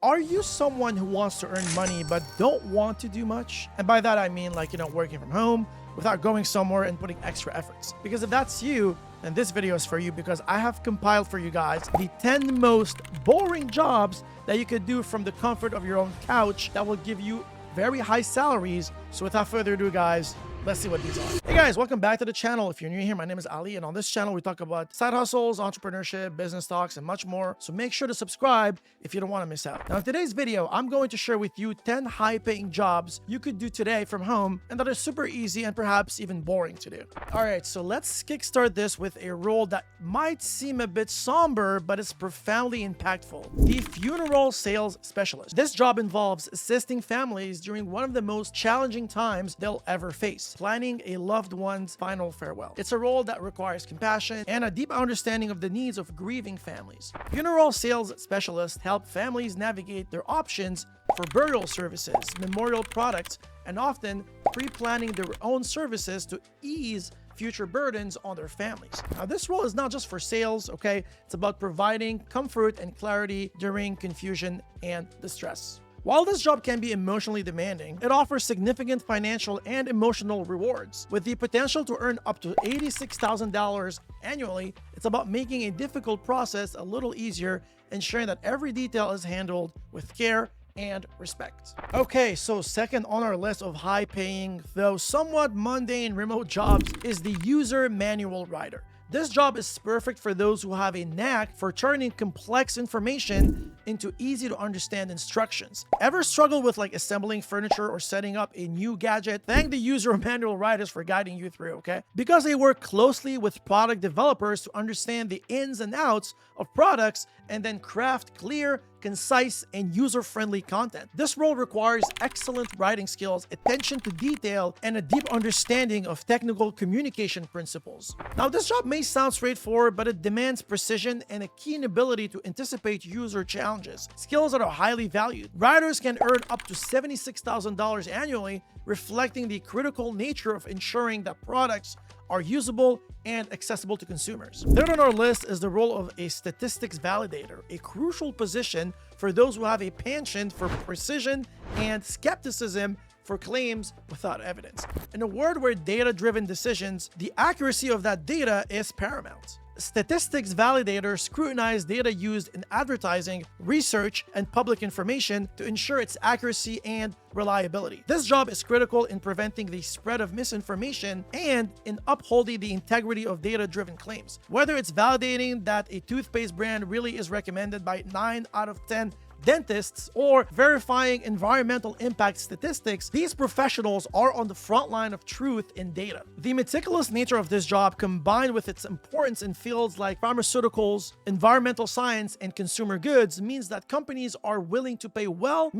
Are you someone who wants to earn money but don't want to do much? And by that I mean working from home without going somewhere and putting extra efforts. Because if that's you, then this video is for you, because I have compiled for you guys the 10 most boring jobs that you could do from the comfort of your own couch that will give you very high salaries. So without further ado, guys, let's see what these are. Hey guys, welcome back to the channel. If you're new here, my name is Ali, and on this channel we talk about side hustles, entrepreneurship, business talks, and much more. So make sure to subscribe if you don't want to miss out. Now in today's video, I'm going to share with you 10 high-paying jobs you could do today from home and that are super easy and perhaps even boring to do. All right, so let's kickstart this with a role that might seem a bit somber, but it's profoundly impactful. The funeral sales specialist. This job involves assisting families during one of the most challenging times they'll ever face: planning a loved one's final farewell. It's a role that requires compassion and a deep understanding of the needs of grieving families. Funeral sales specialists help families navigate their options for burial services, memorial products, and often pre-planning their own services to ease future burdens on their families. Now, this role is not just for sales, okay? It's about providing comfort and clarity during confusion and distress. While this job can be emotionally demanding, it offers significant financial and emotional rewards. With the potential to earn up to $86,000 annually, it's about making a difficult process a little easier, ensuring that every detail is handled with care and respect. Okay, so second on our list of high-paying, though somewhat mundane remote jobs is the user manual writer. This job is perfect for those who have a knack for turning complex information into easy to understand instructions. Ever struggle with assembling furniture or setting up a new gadget? Thank the user manual writers for guiding you through, okay? Because they work closely with product developers to understand the ins and outs of products and then craft clear, concise, and user-friendly content. This role requires excellent writing skills, attention to detail, and a deep understanding of technical communication principles. Now, this job may sound straightforward, but it demands precision and a keen ability to anticipate user challenges, skills that are highly valued. Writers can earn up to $76,000 annually, reflecting the critical nature of ensuring that products are usable and accessible to consumers. Third on our list is the role of a statistics validator, a crucial position for those who have a penchant for precision and skepticism for claims without evidence. In a world where data-driven decisions, the accuracy of that data is paramount. Statistics validators scrutinize data used in advertising, research, and public information to ensure its accuracy and reliability. This job is critical in preventing the spread of misinformation and in upholding the integrity of data-driven claims. Whether it's validating that a toothpaste brand really is recommended by 9 out of 10 dentists or verifying environmental impact statistics, these professionals are on the front line of truth in data. The meticulous nature of this job, combined with its importance in fields like pharmaceuticals, environmental science, and consumer goods, means that companies are willing to pay well,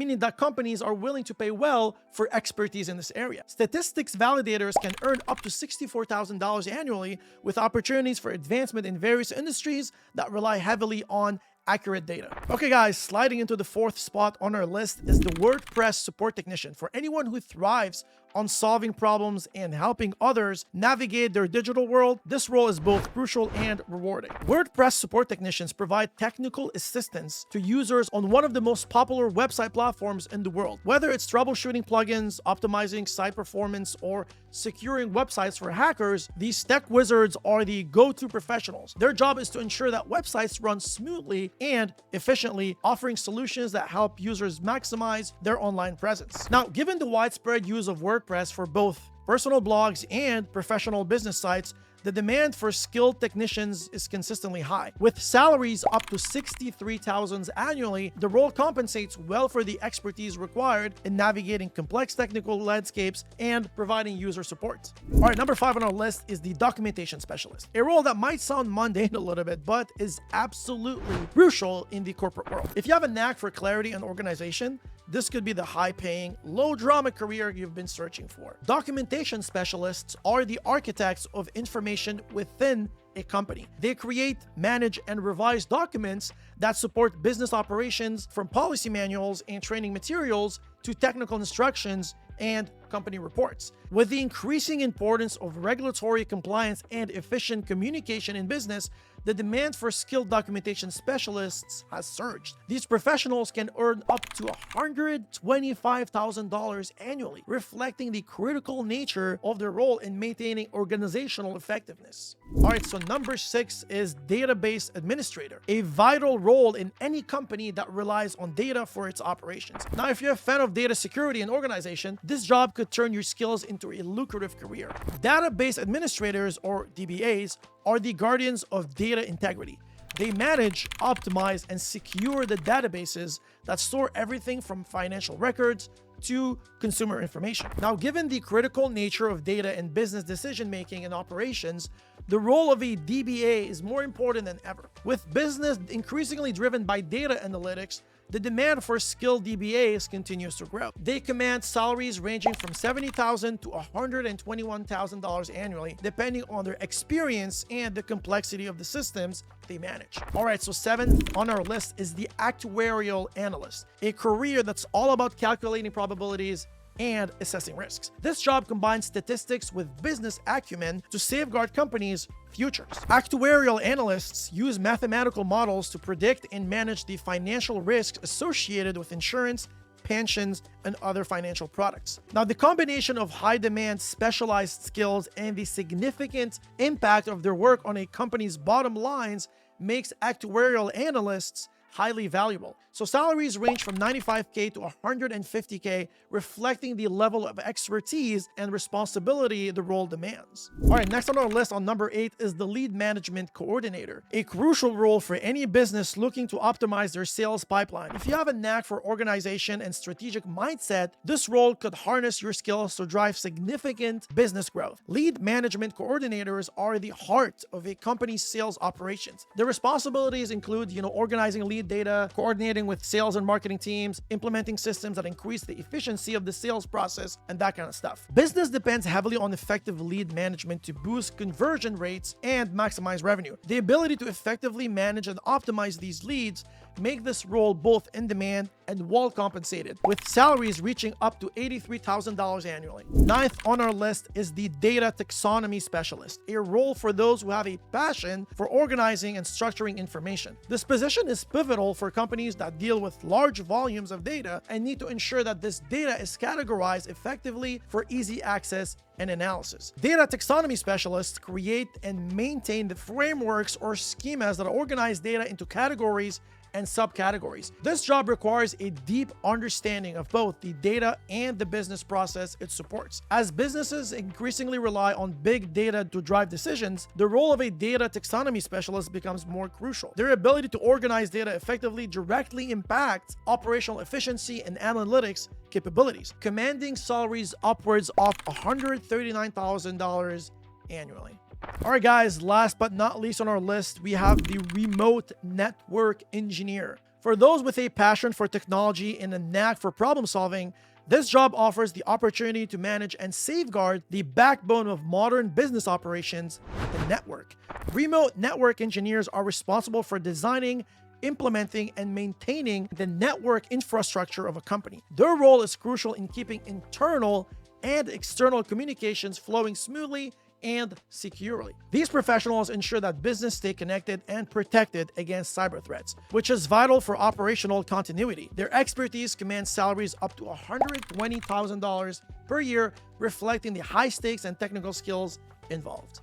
for expertise in this area. Statistics validators can earn up to $64,000 annually, with opportunities for advancement in various industries that rely heavily on accurate data. Okay guys, sliding into the fourth spot on our list is the WordPress support technician. For anyone who thrives on solving problems and helping others navigate their digital world, this role is both crucial and rewarding. WordPress support technicians provide technical assistance to users on one of the most popular website platforms in the world. Whether it's troubleshooting plugins, optimizing site performance, or securing websites for hackers, these tech wizards are the go-to professionals. Their job is to ensure that websites run smoothly and efficiently, offering solutions that help users maximize their online presence. Now, given the widespread use of WordPress for both personal blogs and professional business sites, the demand for skilled technicians is consistently high. With salaries up to $63,000 annually, the role compensates well for the expertise required in navigating complex technical landscapes and providing user support. All right, number 5 on our list is the documentation specialist, a role that might sound mundane a little bit, but is absolutely crucial in the corporate world. If you have a knack for clarity and organization, this could be the high-paying, low-drama career you've been searching for. Documentation specialists are the architects of information within a company. They create, manage, and revise documents that support business operations, from policy manuals and training materials to technical instructions and company reports. With the increasing importance of regulatory compliance and efficient communication in business, the demand for skilled documentation specialists has surged. These professionals can earn up to $125,000 annually, reflecting the critical nature of their role in maintaining organizational effectiveness. All right, so number 6 is database administrator, a vital role in any company that relies on data for its operations. Now, if you're a fan of data security and organization, this job could turn your skills into a lucrative career. Database administrators, or DBAs, are the guardians of data integrity. They manage, optimize, and secure the databases that store everything from financial records to consumer information. Now, given the critical nature of data in business decision-making and operations, the role of a DBA is more important than ever. With business increasingly driven by data analytics, the demand for skilled DBAs continues to grow. They command salaries ranging from $70,000 to $121,000 annually, depending on their experience and the complexity of the systems they manage. All right, so 7th on our list is the Actuarial Analyst, a career that's all about calculating probabilities and assessing risks. This job combines statistics with business acumen to safeguard companies' futures. Actuarial analysts use mathematical models to predict and manage the financial risks associated with insurance, pensions, and other financial products. Now, the combination of high-demand specialized skills and the significant impact of their work on a company's bottom lines makes actuarial analysts highly valuable. So salaries range from $95K to $150K, reflecting the level of expertise and responsibility the role demands. All right, next on our list on number 8 is the lead management coordinator, a crucial role for any business looking to optimize their sales pipeline. If you have a knack for organization and strategic mindset, this role could harness your skills to drive significant business growth. Lead management coordinators are the heart of a company's sales operations. Their responsibilities include, organizing lead data, coordinating with sales and marketing teams, implementing systems that increase the efficiency of the sales process, and that kind of stuff. Business depends heavily on effective lead management to boost conversion rates and maximize revenue. The ability to effectively manage and optimize these leads make this role both in demand and well compensated, with salaries reaching up to $83,000 annually. 9th on our list is the data taxonomy specialist, a role for those who have a passion for organizing and structuring information. This position is pivotal for companies that deal with large volumes of data and need to ensure that this data is categorized effectively for easy access and analysis. Data taxonomy specialists create and maintain the frameworks or schemas that organize data into categories and subcategories. This job requires a deep understanding of both the data and the business process it supports. As businesses increasingly rely on big data to drive decisions, the role of a data taxonomy specialist becomes more crucial. Their ability to organize data effectively directly impacts operational efficiency and analytics capabilities, commanding salaries upwards of $139,000 annually. All right, guys, last but not least on our list, we have the remote network engineer. For those with a passion for technology and a knack for problem solving, this job offers the opportunity to manage and safeguard the backbone of modern business operations, the network. Remote network engineers are responsible for designing, implementing, and maintaining the network infrastructure of a company. Their role is crucial in keeping internal and external communications flowing smoothly and securely. These professionals ensure that business stay connected and protected against cyber threats, which is vital for operational continuity. Their expertise commands salaries up to $120,000 per year, reflecting the high stakes and technical skills involved.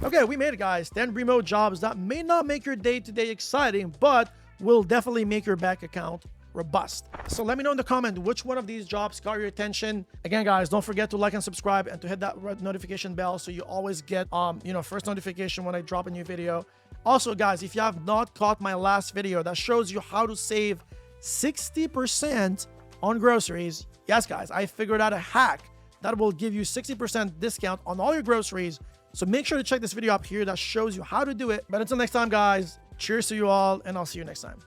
Okay, we made it, guys. 10 remote jobs that may not make your day-to-day exciting, but will definitely make your bank account robust. So let me know in the comment which one of these jobs caught your attention. Again, guys, don't forget to like and subscribe and to hit that red notification bell so you always get first notification when I drop a new video. Also, guys, if you have not caught my last video that shows you how to save 60% on groceries, yes, guys, I figured out a hack that will give you 60% discount on all your groceries. So make sure to check this video up here that shows you how to do it. But until next time, guys, cheers to you all, and I'll see you next time.